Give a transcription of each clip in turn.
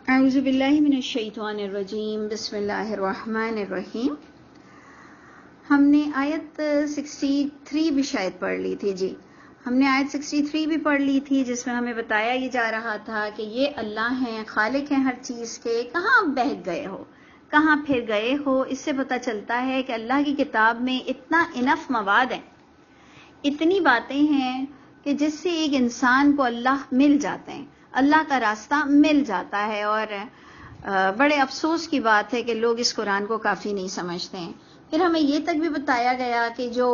اعوذ باللہ من الشیطان الرجیم، بسم اللہ الرحمن الرحیم۔ ہم نے آیت 63 بھی شاید پڑھ لی تھی۔ جی ہم نے آیت 63 بھی پڑھ لی تھی، جس میں ہمیں بتایا یہ جا رہا تھا کہ یہ اللہ ہیں، خالق ہیں ہر چیز کے۔ کہاں بہک گئے ہو، کہاں پھر گئے ہو؟ اس سے پتہ چلتا ہے کہ اللہ کی کتاب میں اتنا انف مواد ہے، اتنی باتیں ہیں کہ جس سے ایک انسان کو اللہ مل جاتے ہیں، اللہ کا راستہ مل جاتا ہے۔ اور بڑے افسوس کی بات ہے کہ لوگ اس قرآن کو کافی نہیں سمجھتے ہیں۔ پھر ہمیں یہ تک بھی بتایا گیا کہ جو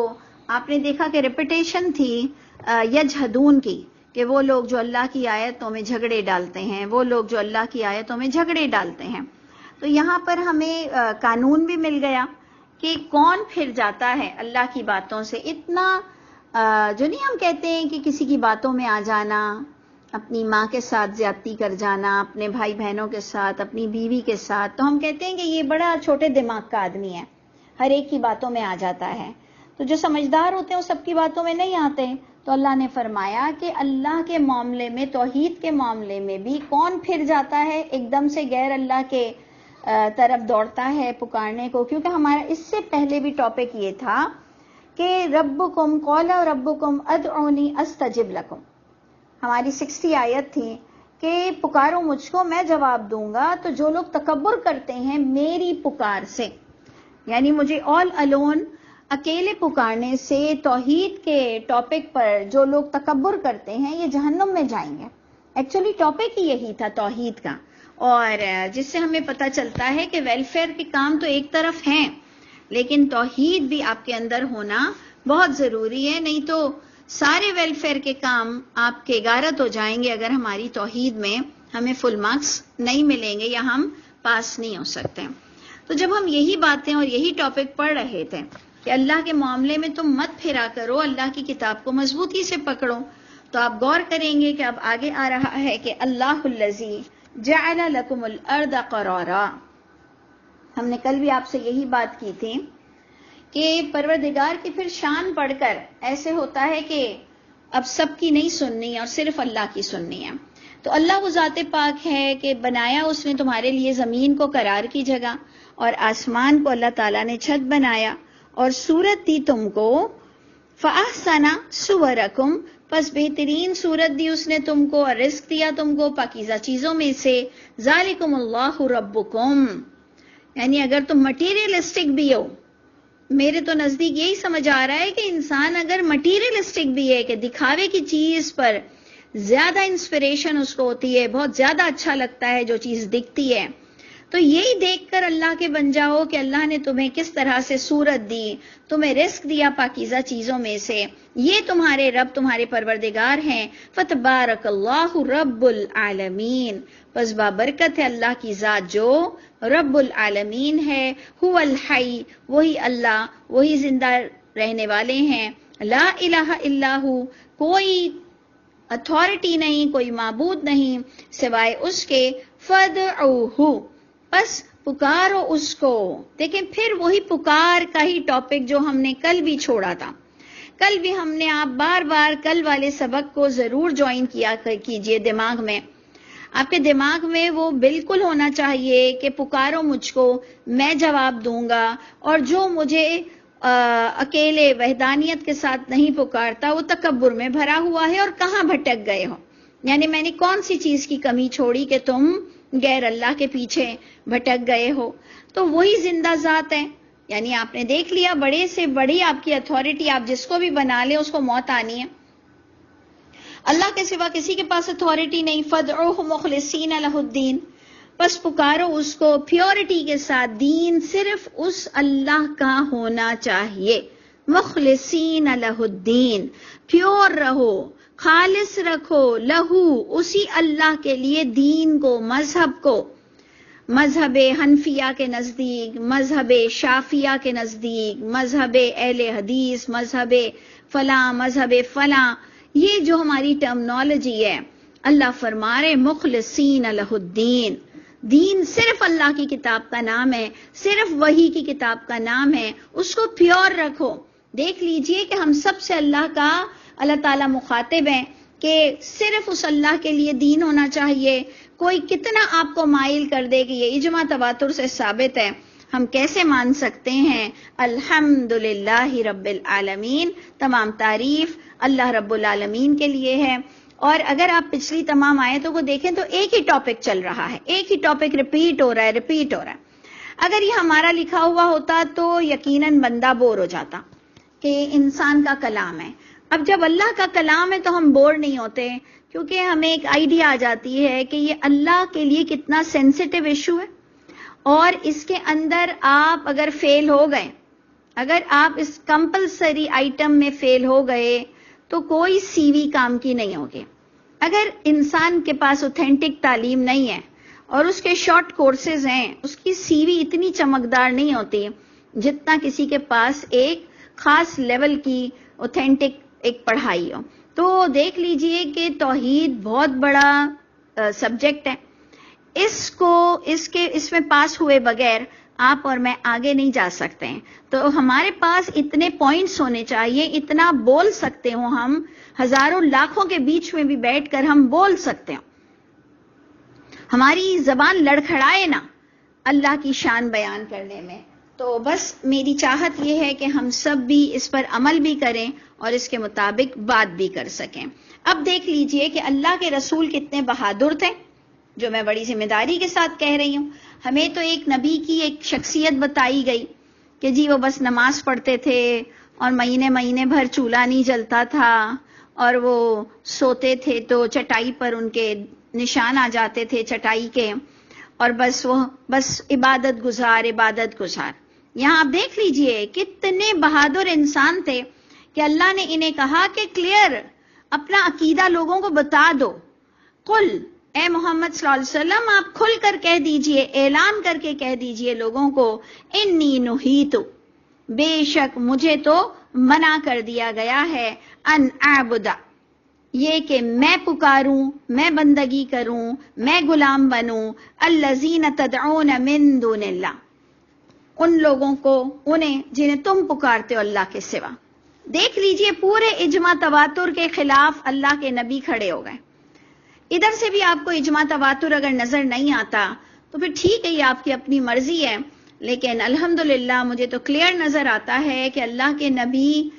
آپ نے دیکھا کہ ریپیٹیشن تھی یجھدون کی، کہ وہ لوگ جو اللہ کی آیتوں میں جھگڑے ڈالتے ہیں، وہ لوگ جو اللہ کی آیتوں میں جھگڑے ڈالتے ہیں۔ تو یہاں پر ہمیں قانون بھی مل گیا کہ کون پھر جاتا ہے اللہ کی باتوں سے۔ اتنا جو نہیں ہم کہتے ہیں کہ کسی کی باتوں میں آ جانا، اپنی ماں کے ساتھ زیادتی کر جانا، اپنے بھائی بہنوں کے ساتھ، اپنی بیوی کے ساتھ، تو ہم کہتے ہیں کہ یہ بڑا چھوٹے دماغ کا آدمی ہے، ہر ایک کی باتوں میں آ جاتا ہے۔ تو جو سمجھدار ہوتے ہیں وہ سب کی باتوں میں نہیں آتے۔ تو اللہ نے فرمایا کہ اللہ کے معاملے میں، توحید کے معاملے میں بھی کون پھر جاتا ہے، ایک دم سے غیر اللہ کے طرف دوڑتا ہے پکارنے کو۔ کیونکہ ہمارا اس سے پہلے بھی ٹاپک یہ تھا کہ ربکم قال ربکم ادعونی استجب لکم، ہماری 60 آیت تھی کہ پکارو مجھ کو میں جواب دوں گا۔ تو جو لوگ تکبر کرتے ہیں میری پکار سے، یعنی مجھے آل الون اکیلے پکارنے سے، توحید کے ٹاپک پر جو لوگ تکبر کرتے ہیں یہ جہنم میں جائیں گے۔ ایکچولی ٹاپک ہی یہی تھا توحید کا، اور جس سے ہمیں پتہ چلتا ہے کہ ویلفیئر کے کام تو ایک طرف ہیں، لیکن توحید بھی آپ کے اندر ہونا بہت ضروری ہے، نہیں تو سارے ویلفیئر کے کام آپ کے غارت ہو جائیں گے اگر ہماری توحید میں ہمیں فل مارکس نہیں ملیں گے یا ہم پاس نہیں ہو سکتے۔ تو جب ہم یہی باتیں اور یہی ٹاپک پڑھ رہے تھے کہ اللہ کے معاملے میں تم مت پھرا کرو، اللہ کی کتاب کو مضبوطی سے پکڑو، تو آپ غور کریں گے کہ اب آگے آ رہا ہے کہ اللہ الذی جعل لکم الارض قرارا۔ ہم نے کل بھی آپ سے یہی بات کی تھی کہ پروردگار کی پھر شان پڑھ کر ایسے ہوتا ہے کہ اب سب کی نہیں سننی ہے اور صرف اللہ کی سننی ہے۔ تو اللہ وہ ذات پاک ہے کہ بنایا اس نے تمہارے لیے زمین کو قرار کی جگہ، اور آسمان کو اللہ تعالیٰ نے چھت بنایا، اور صورت دی تم کو، فَأَحْسَنَ صُوَرَكُمْ، پس بہترین صورت دی اس نے تم کو، اور رزق دیا تم کو پاکیزہ چیزوں میں سے۔ ذَلِكُمُ اللَّهُ رَبُّكُمْ، یعنی اگر تم مٹیریلسٹک بھی ہو، میرے تو نزدیک یہی سمجھ آ رہا ہے کہ انسان اگر مٹیریلسٹک بھی ہے، کہ دکھاوے کی چیز پر زیادہ انسپریشن اس کو ہوتی ہے، بہت زیادہ اچھا لگتا ہے جو چیز دکھتی ہے، تو یہی دیکھ کر اللہ کے بن جاؤ کہ اللہ نے تمہیں کس طرح سے صورت دی، تمہیں رزق دیا پاکیزہ چیزوں میں سے، یہ تمہارے رب، تمہارے پروردگار ہیں۔ فَتَبَارَكَ اللَّهُ رَبُّ الْعَالَمِينَ، پس بابرکت ہے اللہ کی ذات جو رب العالمین ہے۔ هو الحی، وہی اللہ، وہی زندہ رہنے والے ہیں۔ لا الہ الا ہو، کوئی اتھارٹی نہیں، کوئی معبود نہیں سوائے اس کے۔ فَادْعُوهُ، پس پکارو اس کو۔ دیکھیں پھر وہی پکار کا ہی ٹاپک جو ہم نے کل بھی چھوڑا تھا۔ کل بھی ہم نے، آپ بار بار کل والے سبق کو ضرور جوائن کیا کیجئے دماغ میں، آپ کے دماغ میں وہ بالکل ہونا چاہیے کہ پکارو مجھ کو میں جواب دوں گا، اور جو مجھے اکیلے وحدانیت کے ساتھ نہیں پکارتا وہ تکبر میں بھرا ہوا ہے۔ اور کہاں بھٹک گئے ہو، یعنی میں نے کون سی چیز کی کمی چھوڑی کہ تم غیر اللہ کے پیچھے بھٹک گئے ہو؟ تو وہی زندہ ذات ہے، یعنی آپ نے دیکھ لیا بڑے سے بڑی آپ کی اتھارٹی، آپ جس کو بھی بنا لیں اس کو موت آنی ہے، اللہ کے سوا کسی کے پاس اتھارٹی نہیں۔ فَادْعُوهُ مُخْلِصِينَ لَهُ الدِّينَ، بس پکارو اس کو پیورٹی کے ساتھ، دین صرف اس اللہ کا ہونا چاہیے۔ مخلصین لہ الدین، پیور رہو، خالص رکھو، لہو اسی اللہ کے لیے دین کو، مذہب کو، مذہب حنفیہ کے نزدیک، مذہب شافیہ کے نزدیک، مذہب اہل حدیث، مذہب فلاں، مذہب فلاں، یہ جو ہماری ٹرمنالوجی ہے، اللہ فرما رہے مخلصین لہ الدین، دین صرف اللہ کی کتاب کا نام ہے، صرف وحی کی کتاب کا نام ہے، اس کو پیور رکھو۔ دیکھ لیجئے کہ ہم سب سے اللہ تعالیٰ مخاطب ہیں کہ صرف اس اللہ کے لیے دین ہونا چاہیے، کوئی کتنا آپ کو مائل کر دے کہ یہ اجماع تواتر سے ثابت ہے، ہم کیسے مان سکتے ہیں؟ الحمدللہ رب العالمین، تمام تعریف اللہ رب العالمین کے لیے ہے۔ اور اگر آپ پچھلی تمام آیتوں کو دیکھیں تو ایک ہی ٹاپک چل رہا ہے، ایک ہی ٹاپک ریپیٹ ہو رہا ہے۔ اگر یہ ہمارا لکھا ہوا ہوتا تو یقیناً بندہ بور ہو جاتا کہ انسان کا کلام ہے۔ اب جب اللہ کا کلام ہے تو ہم بور نہیں ہوتے، کیونکہ ہمیں ایک آئیڈیا آ جاتی ہے کہ یہ اللہ کے لیے کتنا سینسیٹیو ایشو ہے، اور اس کے اندر آپ اگر فیل ہو گئے، اگر آپ اس کمپلسری آئٹم میں فیل ہو گئے تو کوئی سی وی کام کی نہیں ہوگی۔ اگر انسان کے پاس اوتھینٹک تعلیم نہیں ہے اور اس کے شارٹ کورسز ہیں، اس کی سی وی اتنی چمکدار نہیں ہوتی جتنا کسی کے پاس ایک خاص لیول کی اوتھینٹک ایک پڑھائی ہو۔ تو دیکھ لیجئے کہ توحید بہت بڑا سبجیکٹ ہے، اس میں پاس ہوئے بغیر آپ اور میں آگے نہیں جا سکتے ہیں۔ تو ہمارے پاس اتنے پوائنٹس ہونے چاہیے، اتنا بول سکتے ہوں، ہم ہزاروں لاکھوں کے بیچ میں بھی بیٹھ کر ہم بول سکتے ہوں، ہماری زبان لڑکھڑائے نا اللہ کی شان بیان کرنے میں۔ تو بس میری چاہت یہ ہے کہ ہم سب بھی اس پر عمل بھی کریں اور اس کے مطابق بات بھی کر سکیں۔ اب دیکھ لیجئے کہ اللہ کے رسول کتنے بہادر تھے، جو میں بڑی ذمہ داری کے ساتھ کہہ رہی ہوں۔ ہمیں تو ایک نبی کی ایک شخصیت بتائی گئی کہ جی وہ بس نماز پڑھتے تھے اور مہینے بھر چولہا نہیں جلتا تھا، اور وہ سوتے تھے تو چٹائی پر ان کے نشان آ جاتے تھے چٹائی کے، اور بس عبادت گزار۔ یہاں آپ دیکھ لیجئے کتنے بہادر انسان تھے کہ اللہ نے انہیں کہا کہ کلیئر اپنا عقیدہ لوگوں کو بتا دو۔ قل، اے محمد صلی اللہ علیہ وسلم آپ کھل کر کہہ دیجئے، اعلان کر کے کہہ دیجئے لوگوں کو، انی نہیت، بے شک مجھے تو منع کر دیا گیا ہے، ان اعبد، یہ کہ میں پکاروں، میں بندگی کروں، میں غلام بنوں، الذین تدعون من دون اللہ، ان لوگوں کو، انہیں جنہیں تم پکارتے ہو اللہ کے سوا۔ دیکھ لیجئے پورے اجماع تواتر کے خلاف اللہ کے نبی کھڑے ہو گئے۔ ادھر سے بھی آپ کو اجماع تواتر اگر نظر نہیں آتا تو پھر ٹھیک ہے، یہ آپ کی اپنی مرضی ہے، لیکن الحمدللہ مجھے تو کلیئر نظر آتا ہے کہ اللہ کے نبی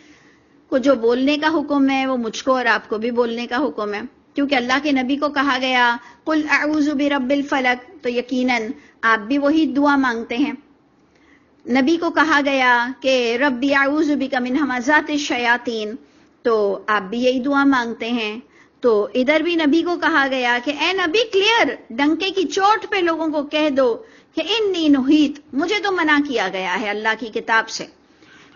کو جو بولنے کا حکم ہے وہ مجھ کو اور آپ کو بھی بولنے کا حکم ہے، کیونکہ اللہ کے نبی کو کہا گیا قل اعوذ برب الفلق، تو یقیناً آپ بھی وہی دعا مانگتے ہیں۔ نبی کو کہا گیا کہ ربی اعوذ بک من ہمزات الشیاطین، تو آپ بھی یہی دعا مانگتے ہیں۔ تو ادھر بھی نبی کو کہا گیا کہ اے نبی کلیئر ڈنکے کی چوٹ پہ لوگوں کو کہہ دو کہ انی نہیت، مجھے تو منع کیا گیا ہے اللہ کی کتاب سے،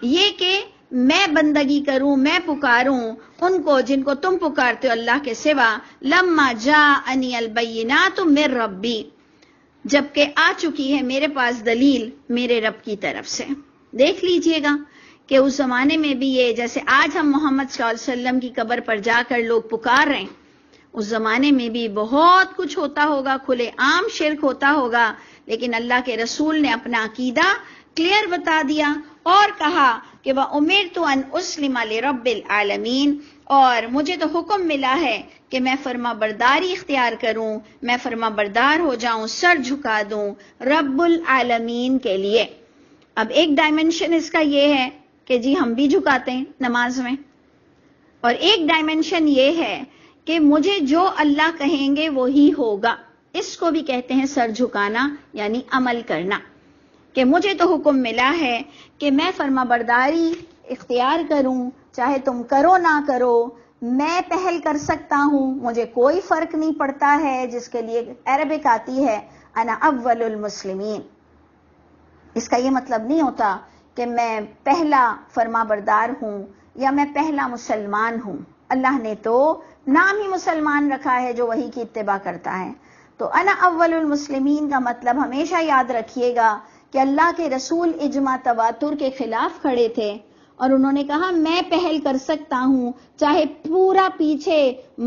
یہ کہ میں بندگی کروں، میں پکاروں ان کو جن کو تم پکارتے ہو اللہ کے سوا، لما جاءنی البینات من ربی، جبکہ آ چکی ہے میرے پاس دلیل میرے رب کی طرف سے۔ دیکھ لیجئے گا کہ اس زمانے میں بھی یہ، جیسے آج ہم محمد صلی اللہ علیہ وسلم کی قبر پر جا کر لوگ پکار رہے ہیں، اس زمانے میں بھی بہت کچھ ہوتا ہوگا، کھلے عام شرک ہوتا ہوگا، لیکن اللہ کے رسول نے اپنا عقیدہ کلیئر بتا دیا اور کہا کہ وَأُمِرْتُ أَنْ أُسْلِمَ لِرَبِّ الْعَالَمِينَ، اور مجھے تو حکم ملا ہے کہ میں فرما برداری اختیار کروں، میں فرما بردار ہو جاؤں، سر جھکا دوں رب العالمین کے لیے۔ اب ایک ڈائمنشن اس کا یہ ہے کہ جی ہم بھی جھکاتے ہیں نماز میں، اور ایک ڈائمنشن یہ ہے کہ مجھے جو اللہ کہیں گے وہی ہوگا، اس کو بھی کہتے ہیں سر جھکانا، یعنی عمل کرنا، کہ مجھے تو حکم ملا ہے کہ میں فرما برداری اختیار کروں، چاہے تم کرو نہ کرو، میں پہل کر سکتا ہوں، مجھے کوئی فرق نہیں پڑتا ہے، جس کے لیے عربک آتی ہے انا اول المسلمین۔ اس کا یہ مطلب نہیں ہوتا کہ میں پہلا فرما بردار ہوں یا میں پہلا مسلمان ہوں، اللہ نے تو نام ہی مسلمان رکھا ہے جو وحی کی اتباع کرتا ہے۔ تو انا اول المسلمین کا مطلب ہمیشہ یاد رکھیے گا کہ اللہ کے رسول اجماع تواتر کے خلاف کھڑے تھے اور انہوں نے کہا میں پہل کر سکتا ہوں، چاہے پورا پیچھے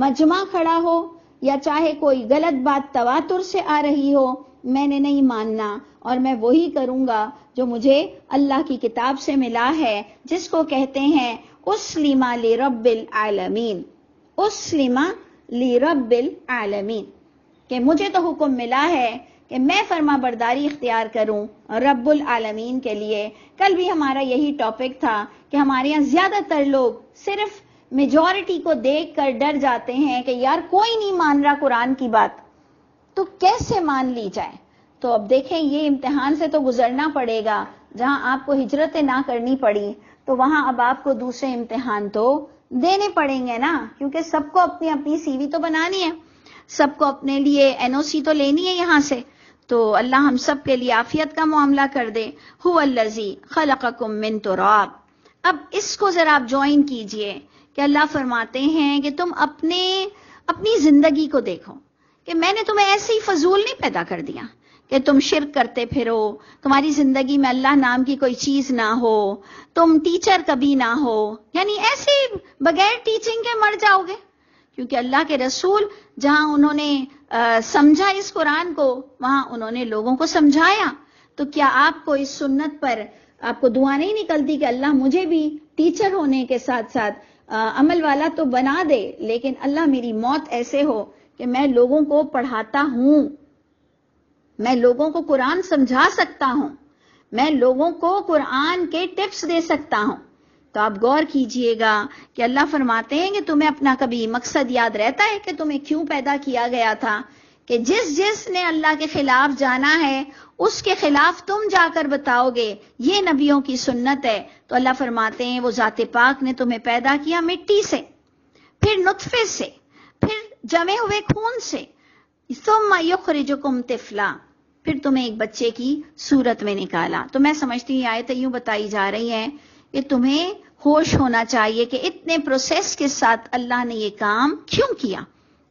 مجمع کھڑا ہو یا چاہے کوئی غلط بات تواتر سے آ رہی ہو، میں نے نہیں ماننا، اور میں وہی کروں گا جو مجھے اللہ کی کتاب سے ملا ہے، جس کو کہتے ہیں اسلم لرب العالمین، اسلم لرب العالمین۔ کہ مجھے تو حکم ملا ہے کہ میں فرما برداری اختیار کروں رب العالمین کے لیے. کل بھی ہمارا یہی ٹاپک تھا کہ ہمارے یہاں زیادہ تر لوگ صرف میجورٹی کو دیکھ کر ڈر جاتے ہیں کہ یار کوئی نہیں مان رہا قرآن کی بات تو کیسے مان لی جائے. تو اب دیکھیں یہ امتحان سے تو گزرنا پڑے گا. جہاں آپ کو ہجرت نہ کرنی پڑی تو وہاں اب آپ کو دوسرے امتحان تو دینے پڑیں گے نا, کیونکہ سب کو اپنی اپنی سی وی تو بنانی ہے, سب کو اپنے لیے این او سی تو لینی ہے یہاں سے. تو اللہ ہم سب کے لیے عافیت کا معاملہ کر دے. هو الذی خلقکم من تراب. اب اس کو ذرا آپ جوائن کیجئے کہ اللہ فرماتے ہیں کہ تم اپنی زندگی کو دیکھو کہ میں نے تمہیں ایسے ہی فضول نہیں پیدا کر دیا کہ تم شرک کرتے پھرو, تمہاری زندگی میں اللہ نام کی کوئی چیز نہ ہو, تم ٹیچر کبھی نہ ہو, یعنی ایسے بغیر ٹیچنگ کے مر جاؤ گے. کیونکہ اللہ کے رسول جہاں انہوں نے سمجھا اس قرآن کو وہاں انہوں نے لوگوں کو سمجھایا. تو کیا آپ کو اس سنت پر آپ کو دعا نہیں نکلتی کہ اللہ مجھے بھی ٹیچر ہونے کے ساتھ ساتھ عمل والا تو بنا دے, لیکن اللہ میری موت ایسے ہو کہ میں لوگوں کو پڑھاتا ہوں, میں لوگوں کو قرآن سمجھا سکتا ہوں, میں لوگوں کو قرآن کے ٹپس دے سکتا ہوں. تو آپ غور کیجئے گا کہ اللہ فرماتے ہیں کہ تمہیں اپنا کبھی مقصد یاد رہتا ہے کہ تمہیں کیوں پیدا کیا گیا تھا, کہ جس نے اللہ کے خلاف جانا ہے اس کے خلاف تم جا کر بتاؤ گے. یہ نبیوں کی سنت ہے. تو اللہ فرماتے ہیں وہ ذات پاک نے تمہیں پیدا کیا مٹی سے, پھر نطفے سے, پھر جمے ہوئے خون سے, ثم یخرجکم طفلا, پھر تمہیں ایک بچے کی صورت میں نکالا. تو میں سمجھتی ہوں یہ آیتیں یوں بتائی جا رہی ہیں کہ تمہیں ہوش ہونا چاہیے کہ اتنے پروسیس کے ساتھ اللہ نے یہ کام کیوں کیا.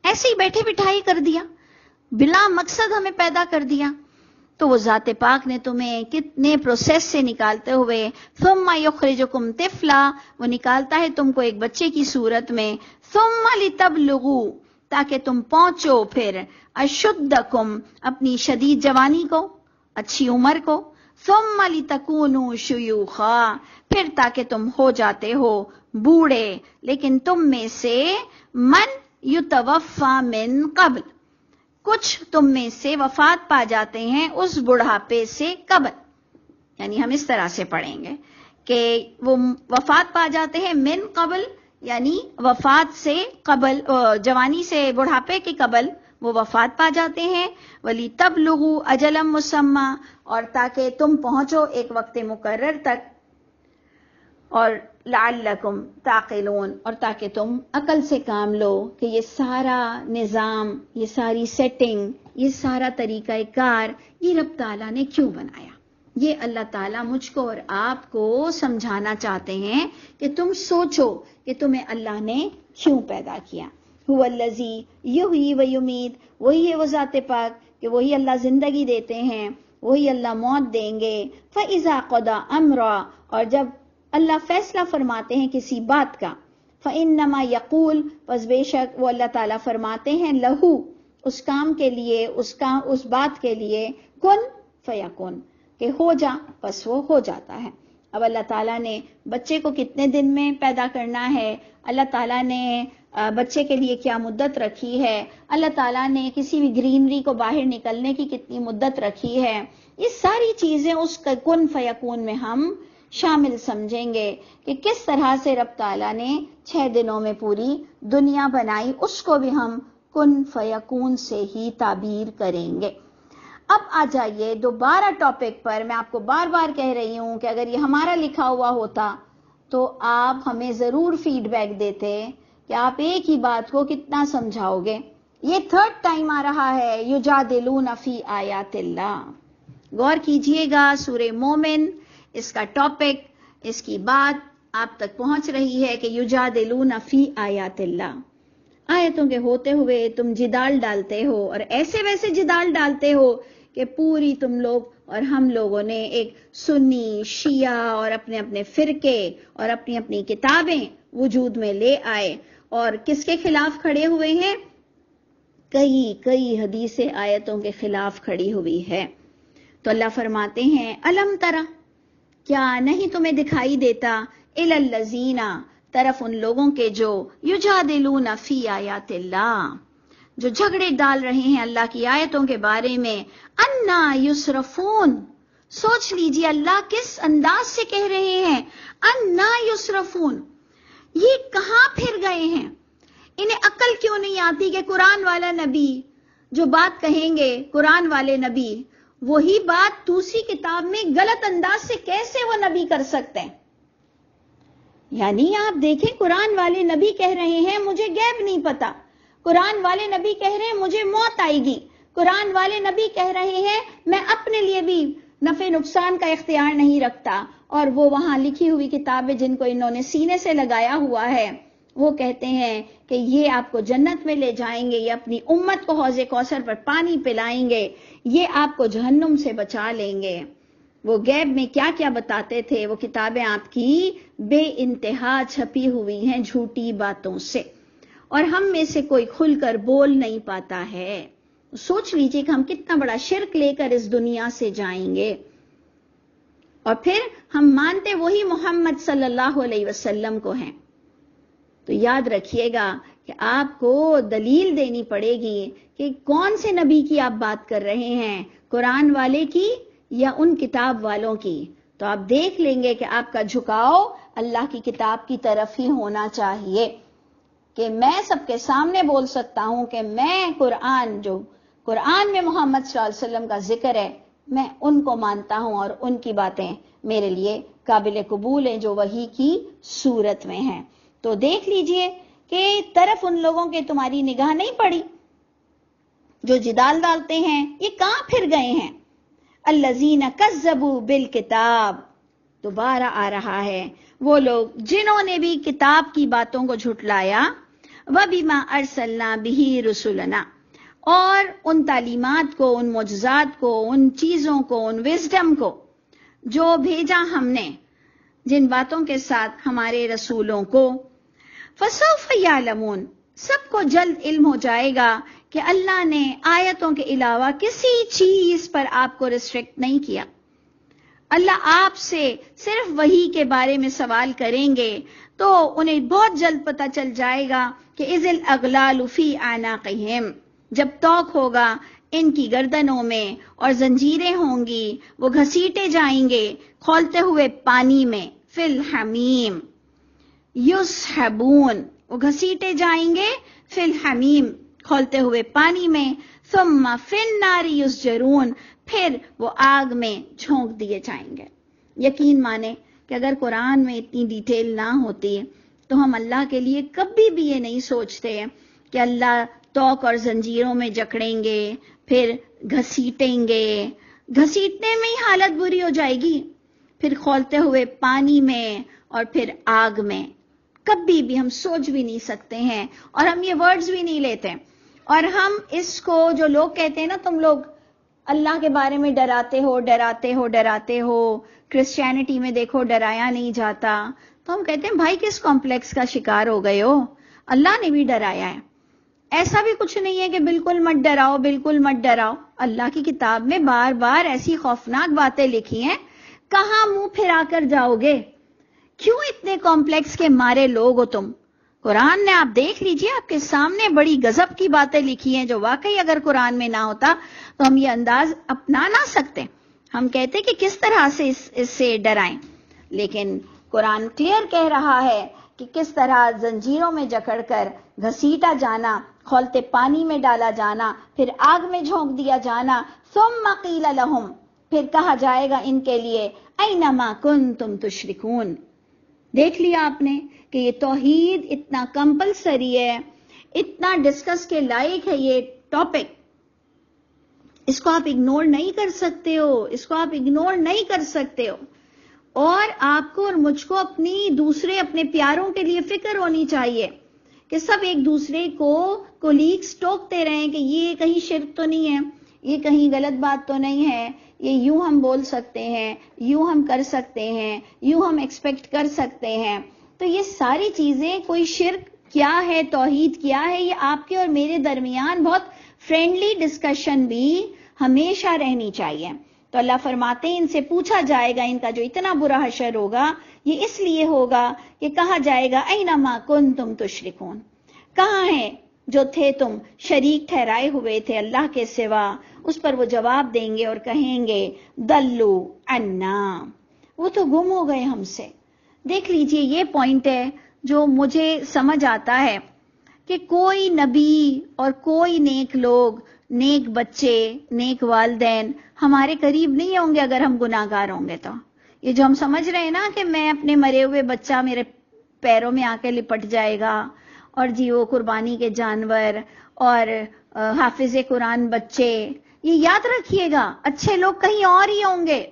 ایسے ہی بیٹھے بٹھائی کر دیا, بلا مقصد ہمیں پیدا کر دیا. تو وہ ذات پاک نے تمہیں کتنے پروسیس سے نکالتے ہوئے ثم یخرجکم طفلا, وہ نکالتا ہے تم کو ایک بچے کی صورت میں, ثم لتبلغوا, تاکہ تم پہنچو پھر اشدکم, اپنی شدید جوانی کو, اچھی عمر کو, ثم لتکونوا شیوخا, پھر تاکہ تم ہو جاتے ہو بوڑھے. لیکن تم میں سے من یتوفا من قبل, کچھ تم میں سے وفات پا جاتے ہیں اس بڑھاپے سے قبل. یعنی ہم اس طرح سے پڑھیں گے کہ وہ وفات پا جاتے ہیں من قبل, یعنی وفات سے قبل, جوانی سے بڑھاپے کے قبل وہ وفات پا جاتے ہیں. ولی تبلغوا اجلا مسمى, اور تاکہ تم پہنچو ایک وقت مقرر تک, اور لعلکم تعقلون, اور تاکہ تم عقل سے کام لو کہ یہ سارا نظام, یہ ساری سیٹنگ, یہ سارا طریقہ کار یہ رب تعالیٰ نے کیوں بنایا. یہ اللہ تعالیٰ مجھ کو اور آپ کو سمجھانا چاہتے ہیں کہ تم سوچو کہ تمہیں اللہ نے کیوں پیدا کیا. هو الذی یحیی و یمیت, وہی ہے وہ ذات پاک کہ وہی اللہ زندگی دیتے ہیں, وہی اللہ موت دیں گے. فاذا قضى امرا, اور جب اللہ فیصلہ فرماتے ہیں کسی بات کا, فانما یقول, پس بے شک وہ اللہ تعالیٰ فرماتے ہیں لہو, اس کام کے لیے, اس بات کے لیے, کن فیکن, کہ ہو جا, پس وہ ہو جاتا ہے. اب اللہ تعالیٰ نے بچے کو کتنے دن میں پیدا کرنا ہے, اللہ تعالیٰ نے بچے کے لیے کیا مدت رکھی ہے, اللہ تعالیٰ نے کسی بھی گرینری کو باہر نکلنے کی کتنی مدت رکھی ہے, یہ ساری چیزیں اس کن فیکون میں ہم شامل سمجھیں گے کہ کس طرح سے رب تعالیٰ نے 6 دنوں میں پوری دنیا بنائی, اس کو بھی ہم کن فیکون سے ہی تعبیر کریں گے. اب آ جائیے دوبارہ ٹاپک پر. میں آپ کو بار بار کہہ رہی ہوں کہ اگر یہ ہمارا لکھا ہوا ہوتا تو آپ ہمیں ضرور فیڈ بیک دیتے کہ آپ ایک ہی بات کو کتنا سمجھاؤ گے. یہ 3rd ٹائم آ رہا ہے یجادلون فی آیات اللہ. غور کیجئے گا, سورہ مومن, اس کا ٹاپک, اس کی بات آپ تک پہنچ رہی ہے کہ یجادلون فی آیات اللہ. آیتوں کے ہوتے ہوئے تم جدال ڈالتے ہو, اور ایسے ویسے جدال ڈالتے ہو کہ پوری تم لوگ اور ہم لوگوں نے ایک سنی, شیعہ اور اپنے اپنے فرقے اور اپنی اپنی کتابیں وجود میں لے آئے, اور کس کے خلاف کھڑے ہوئے ہیں, کئی حدیثیں آیتوں کے خلاف کھڑی ہوئی ہے. تو اللہ فرماتے ہیں الم ترى, کیا نہیں تمہیں دکھائی دیتا, الی الذین, طرف ان لوگوں کے جو یجادلون فی آیات اللہ, جو جھگڑے ڈال رہے ہیں اللہ کی آیتوں کے بارے میں، انا یسرفون، سوچ لیجیے اللہ کس انداز سے کہہ رہے ہیں انا یسرفون، یہ کہاں پھر گئے ہیں؟ انہیں عقل کیوں نہیں آتی کہ قرآن والا نبی جو بات کہیں گے، قرآن والے نبی وہی بات دوسری کتاب میں غلط انداز سے کیسے وہ نبی کر سکتے ہیں؟ یعنی آپ دیکھیں، قرآن والے نبی کہہ رہے ہیں مجھے غیب نہیں پتا، قرآن والے نبی کہہ رہے ہیں مجھے موت آئے گی، قرآن والے نبی کہہ رہے ہیں میں اپنے لیے بھی نفع نقصان کا اختیار نہیں رکھتا، اور وہ وہاں لکھی ہوئی کتابیں جن کو انہوں نے سینے سے لگایا ہوا ہے وہ کہتے ہیں کہ یہ آپ کو جنت میں لے جائیں گے، یہ اپنی امت کو حوض کوثر پر پانی پلائیں گے، یہ آپ کو جہنم سے بچا لیں گے۔ وہ غیب میں کیا کیا بتاتے تھے، وہ کتابیں آپ کی بے انتہا چھپی ہوئی ہیں جھوٹی باتوں سے، اور ہم میں سے کوئی کھل کر بول نہیں پاتا ہے۔ سوچ لیجئے کہ ہم کتنا بڑا شرک لے کر اس دنیا سے جائیں گے، اور پھر ہم مانتے وہی محمد صلی اللہ علیہ وسلم کو ہیں۔ تو یاد رکھیے گا کہ آپ کو دلیل دینی پڑے گی کہ کون سے نبی کی آپ بات کر رہے ہیں، قرآن والے کی یا ان کتاب والوں کی۔ تو آپ دیکھ لیں گے کہ آپ کا جھکاؤ اللہ کی کتاب کی طرف ہی ہونا چاہیے، کہ میں سب کے سامنے بول سکتا ہوں کہ میں جو قرآن میں محمد صلی اللہ علیہ وسلم کا ذکر ہے میں ان کو مانتا ہوں، اور ان کی باتیں میرے لیے قابل قبول ہیں جو وحی کی صورت میں ہیں۔ تو دیکھ لیجئے کہ طرف ان لوگوں کے تمہاری نگاہ نہیں پڑی جو جدال ڈالتے ہیں، یہ کہاں پھر گئے ہیں؟ الذین کذبوا بالکتاب، دوبارہ آ رہا ہے، وہ لوگ جنہوں نے بھی کتاب کی باتوں کو جھٹلایا، وَبِمَا أَرْسَلْنَا بِهِ رُسُلَنَا، اور ان تعلیمات کو، ان معجزات کو، ان چیزوں کو، ان وزڈم کو جو بھیجا ہم نے، جن باتوں کے ساتھ ہمارے رسولوں کو، فَسَوْفَ يَعْلَمُونَ، سب کو جلد علم ہو جائے گا کہ اللہ نے آیتوں کے علاوہ کسی چیز پر آپ کو ریسٹرکٹ نہیں کیا۔ اللہ آپ سے صرف وحی کے بارے میں سوال کریں گے تو انہیں بہت جلد پتہ چل جائے گا کہ اذ الاغلال فی اعناقہم، جب توق ہوگا ان کی گردنوں میں اور زنجیریں ہوں گی، وہ گھسیٹے جائیں گے کھولتے ہوئے پانی میں، فی الحمیم یسحبون، وہ گھسیٹے جائیں گے فی الحمیم کھولتے ہوئے پانی میں، ثم فی النار یسجرون، پھر وہ آگ میں جھونک دیے جائیں گے۔ یقین مانے کہ اگر قرآن میں اتنی ڈیٹیل نہ ہوتی تو ہم اللہ کے لیے کبھی بھی یہ نہیں سوچتے کہ اللہ توق اور زنجیروں میں جکڑیں گے، پھر گھسیٹیں گے، گھسیٹنے میں ہی حالت بری ہو جائے گی، پھر کھولتے ہوئے پانی میں اور پھر آگ میں۔ کبھی بھی ہم سوچ بھی نہیں سکتے ہیں، اور ہم یہ ورڈز بھی نہیں لیتے، اور ہم اس کو جو لوگ کہتے ہیں نا تم لوگ اللہ کے بارے میں ڈراتے ہو ڈراتے ہو ڈراتے ہو، کرسچینٹی میں دیکھو ڈرایا نہیں جاتا، تو ہم کہتے ہیں بھائی کس کمپلیکس کا شکار ہو گئے ہو، اللہ نے بھی ڈرایا ہے۔ ایسا بھی کچھ نہیں ہے کہ بالکل مت ڈراؤ بالکل مت ڈراؤ، اللہ کی کتاب میں بار بار ایسی خوفناک باتیں لکھی ہیں، کہاں منہ پھرا کر جاؤ گے؟ کیوں اتنے کمپلیکس کے مارے لوگ ہو تم؟ قرآن نے آپ دیکھ لیجئے آپ کے سامنے بڑی غضب کی باتیں لکھی ہیں جو واقعی اگر قرآن میں نہ ہوتا تو ہم یہ انداز اپنا نہ سکتے، ہم کہتے کہ کس طرح سے اس سے ڈرائیں، لیکن قرآن کلیئر کہہ رہا ہے کہ کس طرح زنجیروں میں جکڑ کر گھسیٹا جانا، کھولتے پانی میں ڈالا جانا، پھر آگ میں جھونک دیا جانا، ثم قیل لہم، پھر کہا جائے گا ان کے لیے اینما کنتم تشرکون۔ دیکھ لیا آپ نے کہ یہ توحید اتنا کمپلسری ہے، اتنا ڈسکس کے لائق ہے یہ ٹاپک، اس کو آپ اگنور نہیں کر سکتے ہو، اس کو آپ اگنور نہیں کر سکتے ہو، اور آپ کو اور مجھ کو اپنے پیاروں کے لیے فکر ہونی چاہیے کہ سب ایک دوسرے کو کولیگز ٹوکتے رہیں کہ یہ کہیں شرک تو نہیں ہے، یہ کہیں غلط بات تو نہیں ہے، یہ یوں ہم بول سکتے ہیں، یوں ہم کر سکتے ہیں، یوں ہم ایکسپیکٹ کر سکتے ہیں۔ تو یہ ساری چیزیں، کوئی شرک کیا ہے، توحید کیا ہے، یہ آپ کے اور میرے درمیان بہت فرینڈلی ڈسکشن بھی ہمیشہ رہنی چاہیے۔ تو اللہ فرماتے ہیں ان سے پوچھا جائے گا، ان کا جو اتنا برا حشر ہوگا یہ اس لیے ہوگا کہ کہا جائے گا اینما کنتم تشرکون، کہاں ہے جو تھے تم شریک ٹھہرائے ہوئے تھے اللہ کے سوا، اس پر وہ جواب دیں گے اور کہیں گے دلو عنا، وہ تو گم ہو گئے ہم سے۔ دیکھ لیجئے یہ پوائنٹ ہے جو مجھے سمجھ آتا ہے کہ کوئی نبی اور کوئی نیک لوگ، نیک بچے، نیک والدین ہمارے قریب نہیں ہوں گے اگر ہم گناہ گار ہوں گے۔ تو یہ جو ہم سمجھ رہے ہیں نا کہ میں اپنے مرے ہوئے بچہ میرے پیروں میں آ کے لپٹ جائے گا، اور جی وہ قربانی کے جانور اور حافظ قرآن بچے، یہ یاد رکھیے گا اچھے لوگ کہیں اور ہی ہوں گے،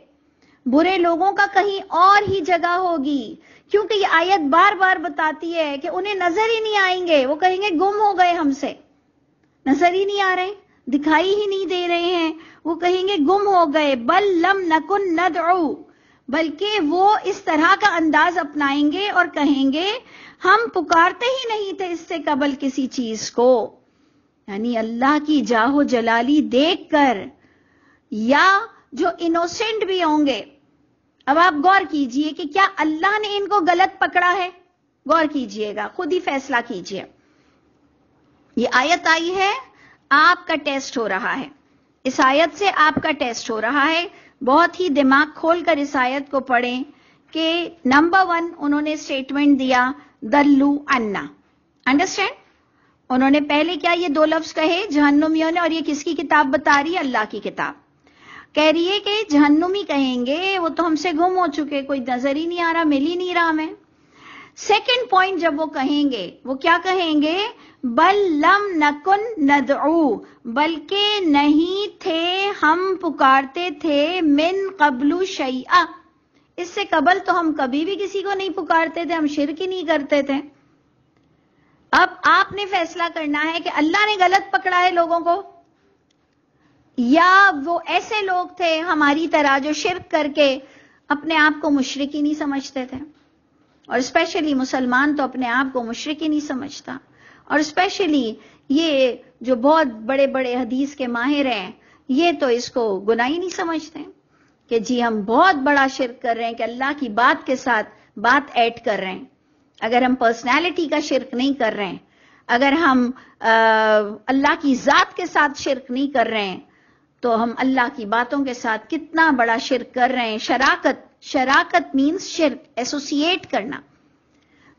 برے لوگوں کا کہیں اور ہی جگہ ہوگی، کیونکہ یہ آیت بار بار بتاتی ہے کہ انہیں نظر ہی نہیں آئیں گے، وہ کہیں گے گم ہو گئے ہم سے، نظر ہی نہیں آ رہے، دکھائی ہی نہیں دے رہے ہیں، وہ کہیں گے گم ہو گئے۔ بل لم نکن ندعو، بلکہ وہ اس طرح کا انداز اپنائیں گے اور کہیں گے ہم پکارتے ہی نہیں تھے اس سے قبل کسی چیز کو، یعنی اللہ کی جاہ جلالی دیکھ کر، یا جو انوسینٹ بھی ہوں گے۔ اب آپ غور کیجئے کہ کیا اللہ نے ان کو غلط پکڑا ہے؟ غور کیجئے گا، خود ہی فیصلہ کیجئے۔ یہ آیت آئی ہے، آپ کا ٹیسٹ ہو رہا ہے، اس آیت سے آپ کا ٹیسٹ ہو رہا ہے۔ بہت ہی دماغ کھول کر اس آیت کو پڑھیں کہ نمبر 1 انہوں نے سٹیٹمنٹ دیا دلو عنا، انڈرسٹینڈ؟ انہوں نے پہلے کیا یہ 2 لفظ کہے جہنمیوں نے، اور یہ کس کی کتاب بتا رہی ہے؟ اللہ کی کتاب کہہ رہی ہے کہ جہنمی کہیں گے وہ تو ہم سے گم ہو چکے، کوئی نظر ہی نہیں آ رہا، مل ہی نہیں رہا ہمیں۔ سیکنڈ پوائنٹ جب وہ کہیں گے، وہ کیا کہیں گے؟ بل لم نکن ندعو، بلکہ نہیں تھے ہم پکارتے تھے، من قبل شیئا، اس سے قبل تو ہم کبھی بھی کسی کو نہیں پکارتے تھے، ہم شرک ہی نہیں کرتے تھے۔ اب آپ نے فیصلہ کرنا ہے کہ اللہ نے غلط پکڑا ہے لوگوں کو، یا وہ ایسے لوگ تھے ہماری طرح جو شرک کر کے اپنے آپ کو مشرک ہی نہیں سمجھتے تھے، اور اسپیشلی مسلمان تو اپنے آپ کو مشرک ہی نہیں سمجھتا، اور اسپیشلی یہ جو بہت بڑے بڑے حدیث کے ماہر ہیں یہ تو اس کو گناہ ہی نہیں سمجھتے کہ جی ہم بہت بڑا شرک کر رہے ہیں، کہ اللہ کی بات کے ساتھ بات ایڈ کر رہے ہیں۔ اگر ہم پرسنالٹی کا شرک نہیں کر رہے ہیں، اگر ہم اللہ کی ذات کے ساتھ شرک نہیں کر رہے ہیں، تو ہم اللہ کی باتوں کے ساتھ کتنا بڑا شرک کر رہے ہیں۔ شراکت مینز شرک، ایسوسیٹ کرنا۔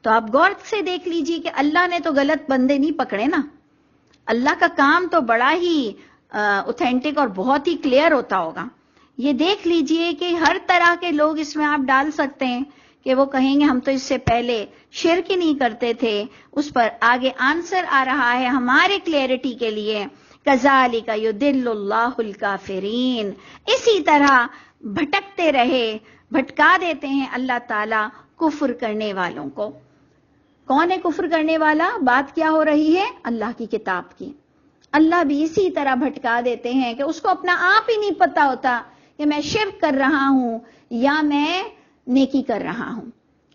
تو آپ غور سے دیکھ لیجئے کہ اللہ نے تو غلط بندے نہیں پکڑے نا، اللہ کا کام تو بڑا ہی اوتھینٹک اور بہت ہی کلیئر ہوتا ہوگا۔ یہ دیکھ لیجئے کہ ہر طرح کے لوگ اس میں آپ ڈال سکتے ہیں کہ وہ کہیں گے ہم تو اس سے پہلے شرک ہی نہیں کرتے تھے، اس پر آگے آنسر آ رہا ہے ہمارے کلیئرٹی کے لیے، کذالک یضل اللہ الکافرین، اسی طرح بھٹکتے رہے، بھٹکا دیتے ہیں اللہ تعالیٰ کفر کرنے والوں کو۔ کون ہے کفر کرنے والا؟ بات کیا ہو رہی ہے؟ اللہ کی کتاب کی۔ اللہ بھی اسی طرح بھٹکا دیتے ہیں کہ اس کو اپنا آپ ہی نہیں پتا ہوتا کہ میں شرک کر رہا ہوں یا میں نیکی کر رہا ہوں،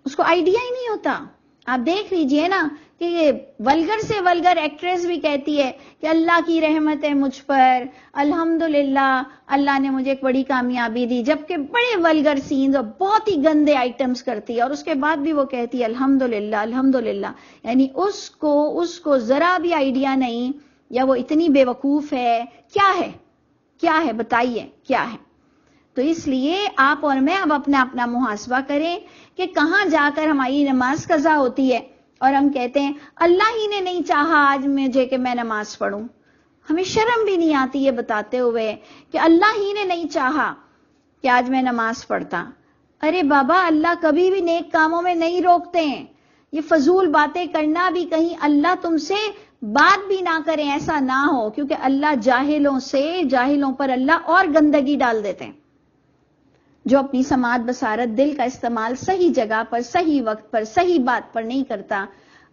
اس کو آئیڈیا ہی نہیں ہوتا۔ آپ دیکھ لیجئے نا کہ یہ ولگر سے ولگر ایکٹریس بھی کہتی ہے کہ اللہ کی رحمت ہے مجھ پر، الحمدللہ اللہ نے مجھے ایک بڑی کامیابی دی، جبکہ بڑے ولگر سینز اور بہت ہی گندے آئٹمز کرتی ہے، اور اس کے بعد بھی وہ کہتی ہے الحمدللہ الحمدللہ، یعنی اس کو ذرا بھی آئیڈیا نہیں، یا وہ اتنی بے وقوف ہے۔ کیا ہے بتائیے کیا ہے؟ تو اس لیے آپ اور میں اب اپنا محاسبہ کریں کہ کہاں جا کر ہماری نماز قضا ہوتی ہے اور ہم کہتے ہیں اللہ ہی نے نہیں چاہا آج مجھے کہ میں نماز پڑھوں۔ ہمیں شرم بھی نہیں آتی یہ بتاتے ہوئے کہ اللہ ہی نے نہیں چاہا کہ آج میں نماز پڑھتا۔ ارے بابا، اللہ کبھی بھی نیک کاموں میں نہیں روکتے ہیں، یہ فضول باتیں کرنا بھی کہیں اللہ تم سے بات بھی نہ کریں، ایسا نہ ہو، کیونکہ اللہ جاہلوں پر اللہ اور گندگی ڈال دیتے ہیں۔ جو اپنی سماعت بصارت دل کا استعمال صحیح جگہ پر، صحیح وقت پر، صحیح بات پر نہیں کرتا،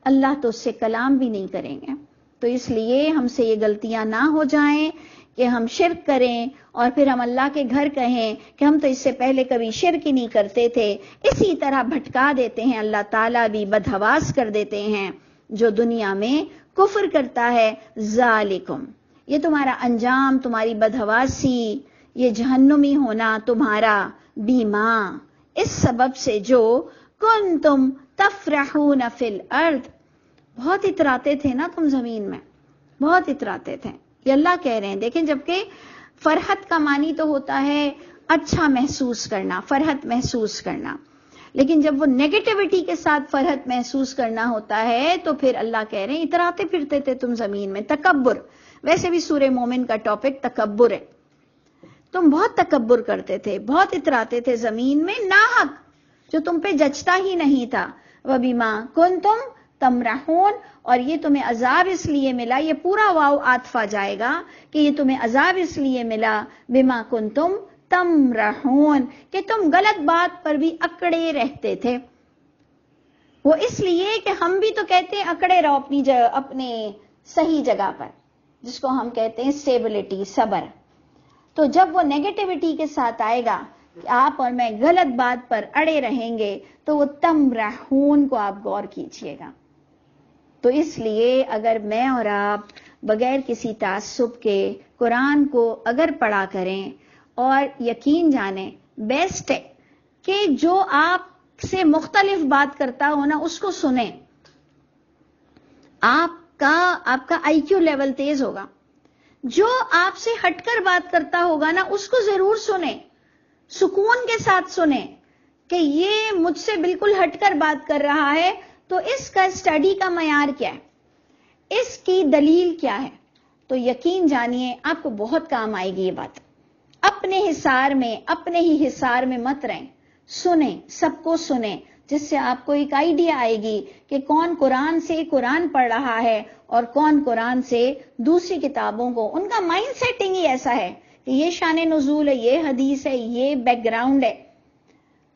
اللہ تو اس سے کلام بھی نہیں کریں گے۔ تو اس لیے ہم سے یہ غلطیاں نہ ہو جائیں کہ ہم شرک کریں اور پھر ہم اللہ کے گھر کہیں کہ ہم تو اس سے پہلے کبھی شرک ہی نہیں کرتے تھے۔ اسی طرح بھٹکا دیتے ہیں اللہ تعالیٰ بھی، بدحواس کر دیتے ہیں جو دنیا میں کفر کرتا ہے۔ ذالکم، یہ تمہارا انجام، تمہاری بدحواسی، یہ جہنمی ہونا تمہارا، بیما، اس سبب سے جو کنتم تفرحون فی الارض، بہت اتراتے تھے نا تم زمین میں، بہت اتراتے تھے. یہ اللہ کہہ رہے ہیں. دیکھیں جبکہ فرحت کا معنی تو ہوتا ہے اچھا محسوس کرنا, فرحت محسوس کرنا, لیکن جب وہ نیگیٹیوٹی کے ساتھ فرحت محسوس کرنا ہوتا ہے تو پھر اللہ کہہ رہے ہیں اتراتے پھرتے تھے تم زمین میں. تکبر, ویسے بھی سورہ مومن کا ٹاپک تکبر ہے. تم بہت تکبر کرتے تھے, بہت اتراتے تھے زمین میں ناحق, جو تم پہ جچتا ہی نہیں تھا. وَبِمَا كُنتُمْ تَمْرَحُونَ, اور یہ تمہیں عذاب اس لیے ملا, یہ پورا واو عاطف آ جائے گا کہ یہ تمہیں عذاب اس لیے ملا بِمَا كُنتُمْ تَمْرَحُونَ, کہ تم غلط بات پر بھی اکڑے رہتے تھے. وہ اس لیے کہ ہم بھی تو کہتے ہیں اکڑے رہو اپنی جگہ, اپنے صحیح جگہ پر, جس کو ہم کہتے ہیں اسٹیبلٹی, صبر. تو جب وہ نیگیٹیوٹی کے ساتھ آئے گا کہ آپ اور میں غلط بات پر اڑے رہیں گے, تو وہ تمرحون کو آپ غور کیجئے گا. تو اس لیے اگر میں اور آپ بغیر کسی تعصب کے قرآن کو اگر پڑھا کریں, اور یقین جانیں بیسٹ ہے کہ جو آپ سے مختلف بات کرتا ہو نا اس کو سنیں. آپ کا آئی کیو لیول تیز ہوگا. جو آپ سے ہٹ کر بات کرتا ہوگا نا اس کو ضرور سنیں, سکون کے ساتھ سنیں کہ یہ مجھ سے بالکل ہٹ کر بات کر رہا ہے, تو اس کا اسٹڈی کا معیار کیا ہے, اس کی دلیل کیا ہے. تو یقین جانیے آپ کو بہت کام آئے گی یہ بات. اپنے حصار میں, اپنے ہی حصار میں مت رہیں, سنیں, سب کو سنیں, جس سے آپ کو ایک آئیڈیا آئے گی کہ کون قرآن سے قرآن پڑھ رہا ہے اور کون قرآن سے دوسری کتابوں کو. ان کا مائنڈ سیٹنگ ہی ایسا ہے کہ یہ شان نزول ہے, یہ حدیث ہے, یہ بیک گراؤنڈ ہے.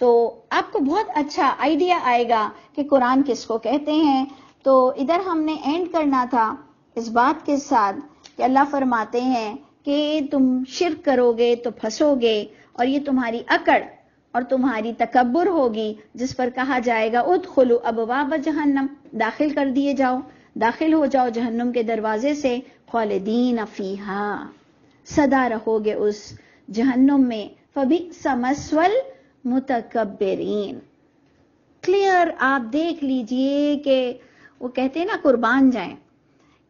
تو آپ کو بہت اچھا آئیڈیا آئے گا کہ قرآن کس کو کہتے ہیں. تو ادھر ہم نے اینڈ کرنا تھا اس بات کے ساتھ کہ اللہ فرماتے ہیں کہ تم شرک کرو گے تو پھنسو گے, اور یہ تمہاری اکڑ اور تمہاری تکبر ہوگی, جس پر کہا جائے گا ادخلوا ابواب جہنم, داخل کر دیے جاؤ, داخل ہو جاؤ جہنم کے دروازے سے, خالدین فیہا, سدا رہو گے اس جہنم میں, فبئس مثوى المتکبرین. کلیئر آپ دیکھ لیجئے کہ وہ کہتے ہیں نا قربان جائیں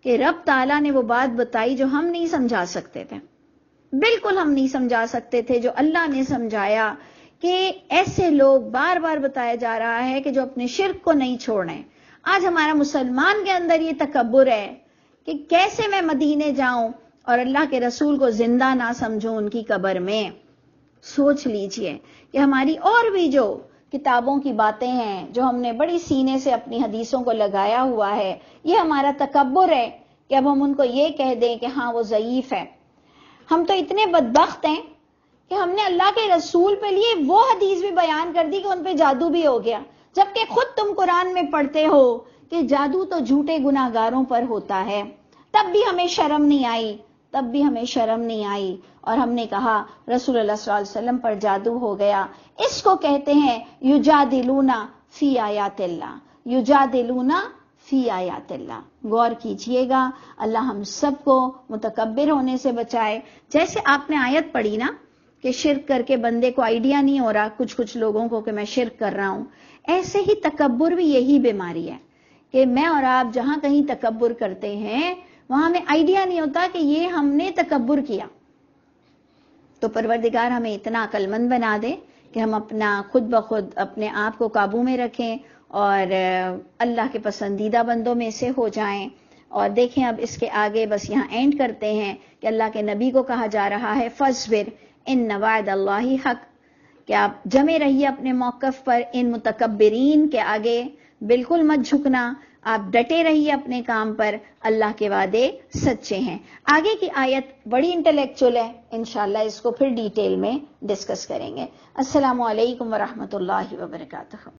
کہ رب تعالیٰ نے وہ بات بتائی جو ہم نہیں سمجھا سکتے تھے, بالکل ہم نہیں سمجھا سکتے تھے, جو اللہ نے سمجھایا کہ ایسے لوگ بار بار بتایا جا رہا ہے کہ جو اپنے شرک کو نہیں چھوڑیں. آج ہمارا مسلمان کے اندر یہ تکبر ہے کہ کیسے میں مدینے جاؤں اور اللہ کے رسول کو زندہ نہ سمجھوں ان کی قبر میں. سوچ لیجئے کہ ہماری اور بھی جو کتابوں کی باتیں ہیں, جو ہم نے بڑی سینے سے اپنی حدیثوں کو لگایا ہوا ہے, یہ ہمارا تکبر ہے کہ اب ہم ان کو یہ کہہ دیں کہ ہاں وہ ضعیف ہے. ہم تو اتنے بدبخت ہیں کہ ہم نے اللہ کے رسول پہ لیے وہ حدیث بھی بیان کر دی کہ ان پہ جادو بھی ہو گیا, جبکہ خود تم قرآن میں پڑھتے ہو کہ جادو تو جھوٹے گناہگاروں پر ہوتا ہے. تب بھی ہمیں شرم نہیں آئی, تب بھی ہمیں شرم نہیں آئی, اور ہم نے کہا رسول اللہ صلی اللہ علیہ وسلم پر جادو ہو گیا. اس کو کہتے ہیں یجادلون فی آیات اللہ, یجادلون فی آیات اللہ. غور کیجئے گا, اللہ ہم سب کو متکبر ہونے سے بچائے. جیسے آپ نے آیت پڑھی نا کہ شرک کر کے بندے کو آئیڈیا نہیں ہو رہا, کچھ لوگوں کو, کہ میں شرک کر رہا ہوں, ایسے ہی تکبر بھی یہی بیماری ہے کہ میں اور آپ جہاں کہیں تکبر کرتے ہیں وہاں ہمیں آئیڈیا نہیں ہوتا کہ یہ ہم نے تکبر کیا. تو پروردگار ہمیں اتنا عقل مند بنا دے کہ ہم اپنا خود بخود اپنے آپ کو قابو میں رکھیں اور اللہ کے پسندیدہ بندوں میں سے ہو جائیں. اور دیکھیں اب اس کے آگے بس یہاں اینڈ کرتے ہیں کہ اللہ کے نبی کو کہا جا رہا ہے فاصبر ان وعد اللہ حق, کہ آپ جمے رہیے اپنے موقف پر, ان متکبرین کے آگے بالکل مت جھکنا, آپ ڈٹے رہیے اپنے کام پر, اللہ کے وعدے سچے ہیں. آگے کی آیت بڑی انٹلیکچول ہے, انشاءاللہ اس کو پھر ڈیٹیل میں ڈسکس کریں گے. السلام علیکم ورحمۃ اللہ وبرکاتہ.